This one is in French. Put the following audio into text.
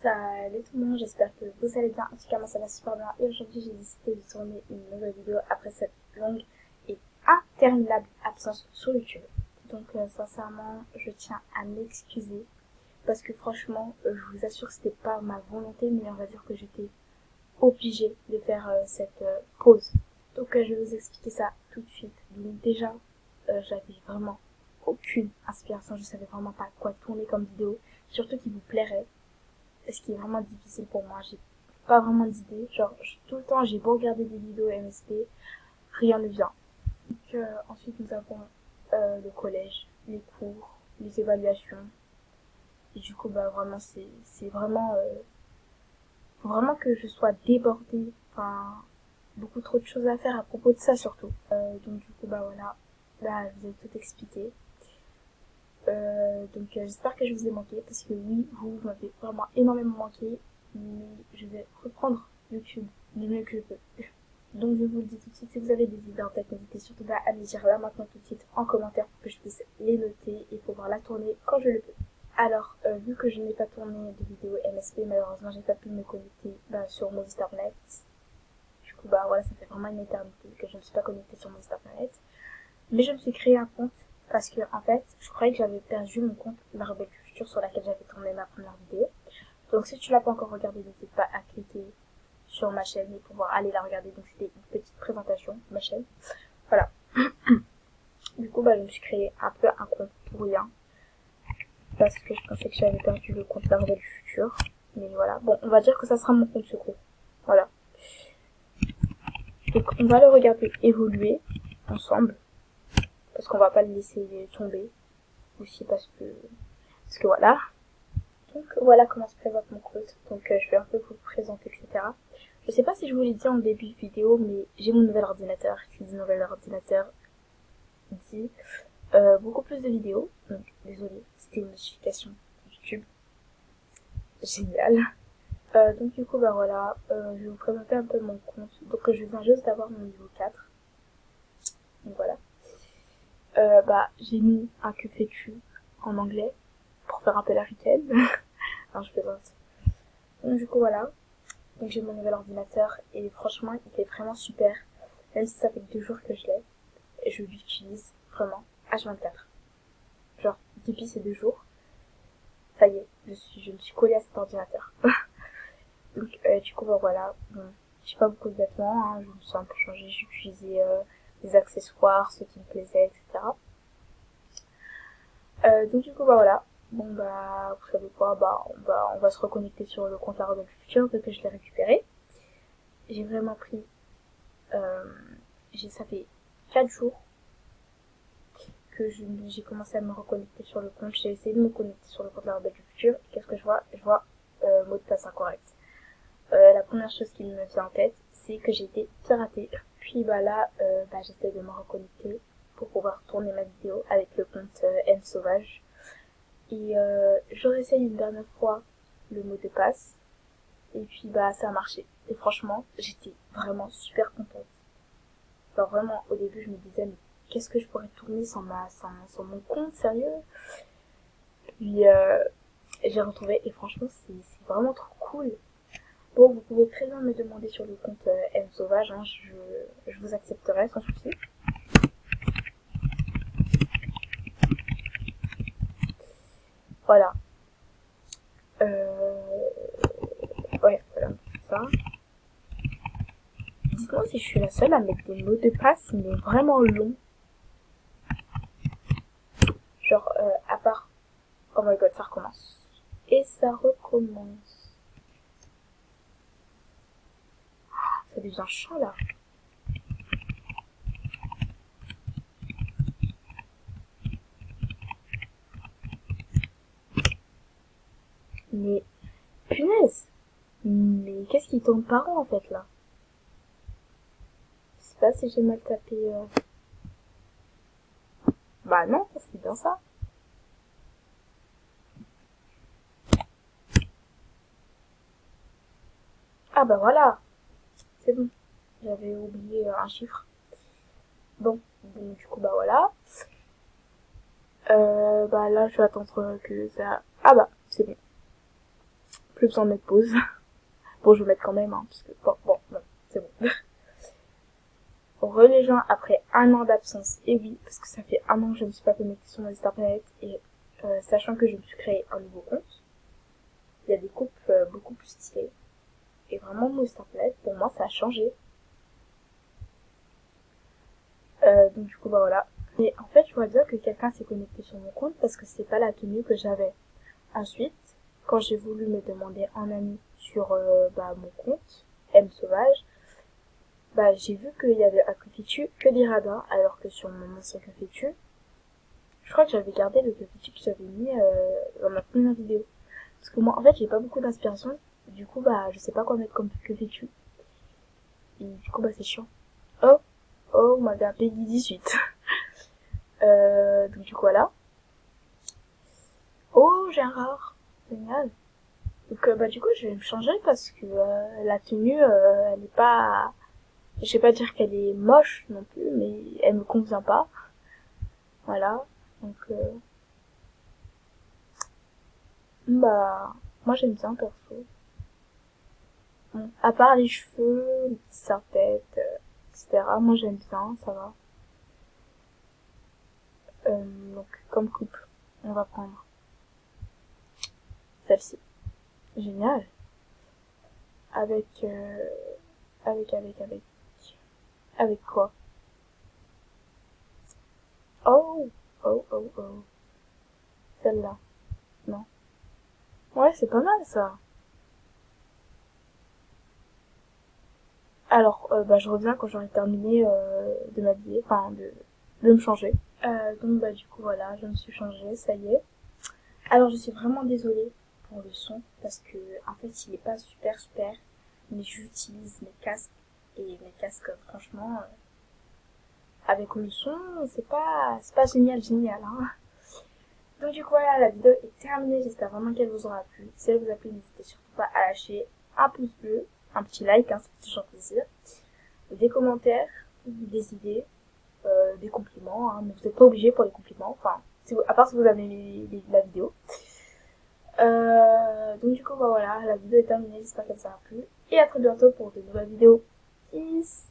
Salut tout le monde, j'espère que vous allez bien. En tout cas, moi ça va super bien. Et aujourd'hui, j'ai décidé de tourner une nouvelle vidéo après cette longue et interminable absence sur YouTube. Donc, sincèrement, je tiens à m'excuser parce que franchement, je vous assure que c'était pas ma volonté, mais on va dire que j'étais obligée de faire cette pause. Donc, je vais vous expliquer ça tout de suite. Donc, déjà, j'avais vraiment aucune inspiration. Je savais vraiment pas quoi tourner comme vidéo, surtout qui vous plairait, ce qui est vraiment difficile pour moi. J'ai pas vraiment d'idée. Genre, tout le temps, j'ai beau regarder des vidéos MSP, rien ne vient. Donc, ensuite, nous avons le collège, les cours, les évaluations. Et du coup, bah, vraiment, c'est vraiment, faut vraiment que je sois débordée. Enfin, beaucoup trop de choses à faire à propos de ça, surtout. Donc, du coup, bah, voilà. Là, je vous ai tout expliqué. Donc j'espère que je vous ai manqué parce que oui, vous m'avez vraiment énormément manqué, mais je vais reprendre YouTube du mieux que je peux. Donc je vous le dis tout de suite, si vous avez des idées en tête, n'hésitez surtout pas à me dire là maintenant tout de suite en commentaire pour que je puisse les noter et pouvoir la tourner quand je le peux. Alors, vu que je n'ai pas tourné de vidéo MSP, malheureusement j'ai pas pu me connecter sur Movistarnet. Du coup bah voilà, ça fait vraiment une éternité que je ne suis pas connectée sur Movistarnet. Mais je me suis créé un compte parce que, en fait, je croyais que j'avais perdu mon compte La Rebelle du Futur sur laquelle j'avais tourné ma première vidéo. Donc, si tu l'as pas encore regardé, n'hésite pas à cliquer sur ma chaîne et pouvoir aller la regarder. Donc, c'était une petite présentation de ma chaîne. Voilà. Du coup, bah, je me suis créé un peu un compte pour rien parce que je pensais que j'avais perdu le compte La Rebelle du Futur. Mais voilà. Bon, on va dire que ça sera mon compte secours. Voilà. Donc, on va le regarder évoluer ensemble parce qu'on va pas le laisser tomber. Aussi parce que voilà. Donc voilà comment se présente mon compte. Donc je vais un peu vous le présenter, etc. Je sais pas si je vous l'ai dit en début de vidéo, mais j'ai mon nouvel ordinateur. Qui dit nouvel ordinateur dit beaucoup plus de vidéos. Donc désolé, c'était une notification YouTube. Génial. Donc du coup bah voilà, je vais vous présenter un peu mon compte. Donc je viens juste d'avoir mon niveau 4. Donc voilà. Bah j'ai mis un que fais-tu en anglais pour faire un peu la ricaine. Non, je plaisante. Donc du coup voilà. Donc j'ai mon nouvel ordinateur et franchement il est vraiment super. Même si ça fait que 2 jours que je l'ai, et je l'utilise vraiment H24. Genre depuis ces 2 jours, ça y est, je me suis collée à cet ordinateur. Donc du coup bah, voilà, bon, j'ai pas beaucoup de vêtements, hein, je me suis un peu changée, j'ai utilisé des accessoires, ce qui me plaisait, etc. Donc du coup bah voilà, bon bah vous savez quoi, bah on va se reconnecter sur le compte La Rebelle du Futur dès que je l'ai récupéré. J'ai vraiment pris, euh, ça fait 4 jours que j'ai commencé à me reconnecter sur le compte. J'ai essayé de me connecter sur le compte de La Rebelle du Futur. Et qu'est-ce que je vois? Je vois mot de passe incorrect. La première chose qui me vient en tête, c'est que j'ai été piratée. Puis bah là, j'essaie de me reconnecter pour pouvoir tourner ma vidéo avec le compte M Sauvage. Et je réessaye une dernière fois le mot de passe. Et puis bah ça a marché. Et franchement, j'étais vraiment super contente. Genre vraiment, au début, je me disais, mais qu'est-ce que je pourrais tourner sans mon compte, sérieux? Puis j'ai retrouvé et franchement c'est vraiment trop cool. Bon, vous pouvez très bien me demander sur le compte M Sauvage, hein, je vous accepterai sans souci. Voilà. Ouais, voilà, c'est ça. Dites-moi si je suis la seule à mettre des mots de passe, mais vraiment longs. Genre, à part, oh my god, ça recommence. Et ça recommence. Ça devient chiant là. Mais, punaise. Mais qu'est-ce qui tourne par an en fait là? Je sais pas si j'ai mal tapé. Bah non, c'est bien ça. Ah bah voilà, c'est bon. J'avais oublié un chiffre. Bon, donc du coup bah voilà. Bah là je vais attendre que ça... Ah bah c'est bon. plus besoin de mettre pause. Bon, je vais mettre quand même, hein, parce que bon, c'est bon. Rejoins après 1 an d'absence. Et oui, parce que ça fait 1 an que je ne me suis pas connectée sur ma Starplanet. Et sachant que je me suis créé un nouveau compte, il y a des coupes beaucoup plus stylées. Et vraiment, mon Starplanet, pour moi, ça a changé. Donc du coup, bah voilà. Et en fait, je vois bien que quelqu'un s'est connecté sur mon compte parce que c'est pas la tenue que j'avais. Ensuite, quand j'ai voulu me demander un ami sur mon compte, M Sauvage, bah j'ai vu qu'il y avait à Coffitu que des radars, alors que sur mon ancien Coffitu, je crois que j'avais gardé le Coffitu que j'avais mis dans ma première vidéo. Parce que moi, en fait, j'ai pas beaucoup d'inspiration. Du coup, bah, je sais pas quoi mettre comme Coffitu. Et du coup, bah, c'est chiant. Oh, my god, Peggy 18. Donc du coup, voilà. Oh, j'ai un rare. Génial. Donc bah du coup, je vais me changer parce que la tenue, elle est pas... Je vais pas dire qu'elle est moche non plus, mais elle me convient pas. Voilà. Donc bah moi j'aime bien perso. Bon, à part les cheveux, les petites serre-têtes, etc. Moi j'aime bien, ça va. Donc comme coupe, on va prendre celle-ci. Génial. Avec avec quoi? Oh, oh. Celle-là. Non. Ouais, c'est pas mal ça. Alors, bah, je reviens quand j'aurai terminé de m'habiller, enfin de me changer. Donc bah du coup voilà, je me suis changée, ça y est. Alors je suis vraiment désolée pour le son parce que en fait il est pas super, mais j'utilise mes casques et mes casques franchement avec le son c'est pas génial hein. Donc du coup voilà, la vidéo est terminée, j'espère vraiment qu'elle vous aura plu. Si elle vous a plu, n'hésitez surtout pas à lâcher un pouce bleu, un petit like, hein, ça fait toujours plaisir, des commentaires, des idées, des compliments, hein, mais vous n'êtes pas obligé pour les compliments, enfin, si vous, à part si vous avez aimé la vidéo. Donc du coup, bah voilà, la vidéo est terminée, j'espère qu'elle vous aura plu, et à très bientôt pour de nouvelles vidéos. Peace!